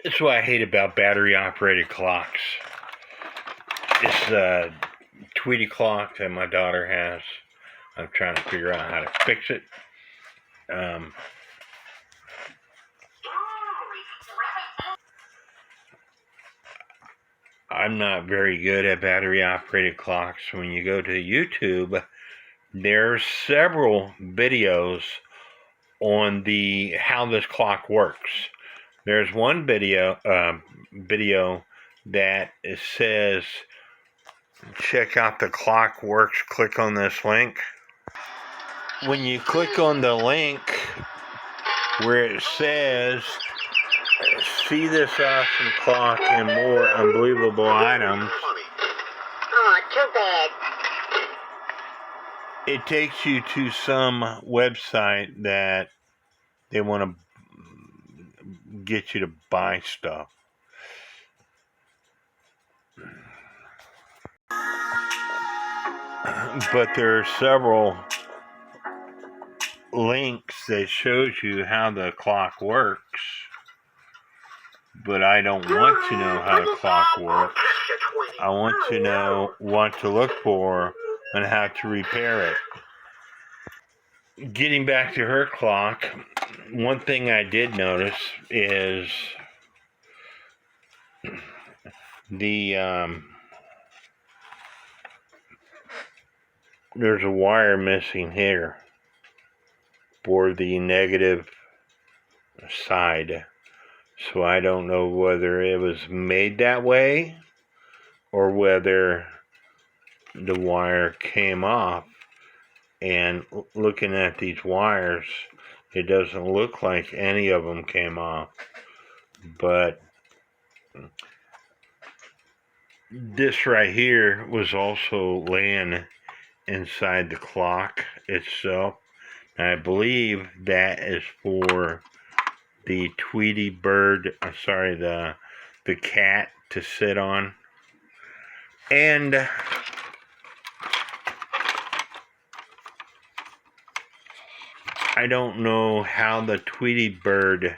That's what I hate about battery-operated clocks. It's the Tweety clock that my daughter has. I'm trying to figure out how to fix it. I'm not very good at battery-operated clocks. When you go to YouTube, there's several videos on how this clock works. There's one video that says, check out the clock works, click on this link. When you click on the link where it says, see this awesome clock and more unbelievable items, too bad. It takes you to some website that they want to get you to buy stuff. But there are several links that shows you how the clock works. But I don't want to know how the clock works. I want to know what to look for and how to repair it. Getting back to her clock, one thing I did notice is there's a wire missing here for the negative side. So I don't know whether it was made that way or whether the wire came off. And looking at these wires, it doesn't look like any of them came off. But this right here was also laying inside the clock itself. And I believe that is for the Tweety bird, the cat to sit on. And I don't know how the Tweety bird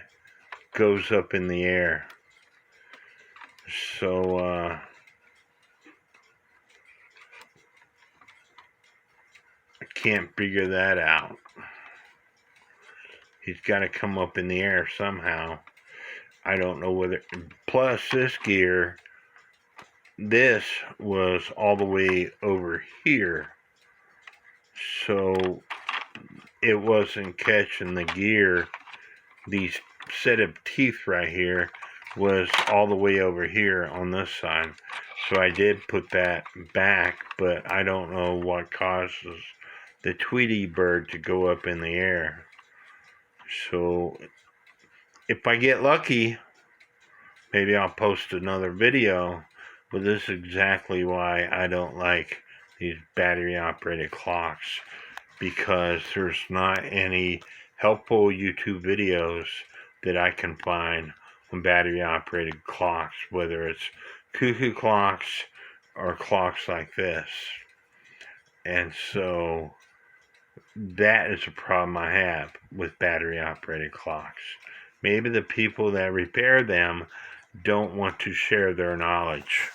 goes up in the air. So, I can't figure that out. He's got to come up in the air somehow. I don't know whether... Plus, this gear, this was all the way over here. So it wasn't catching the gear. These set of teeth right here was all the way over here on this side. So I did put that back, but I don't know what causes the Tweety bird to go up in the air. So if I get lucky, maybe I'll post another video. But this is exactly why I don't like these battery-operated clocks, because there's not any helpful YouTube videos that I can find on battery-operated clocks, whether it's cuckoo clocks or clocks like this. And so that is a problem I have with battery-operated clocks. Maybe the people that repair them don't want to share their knowledge.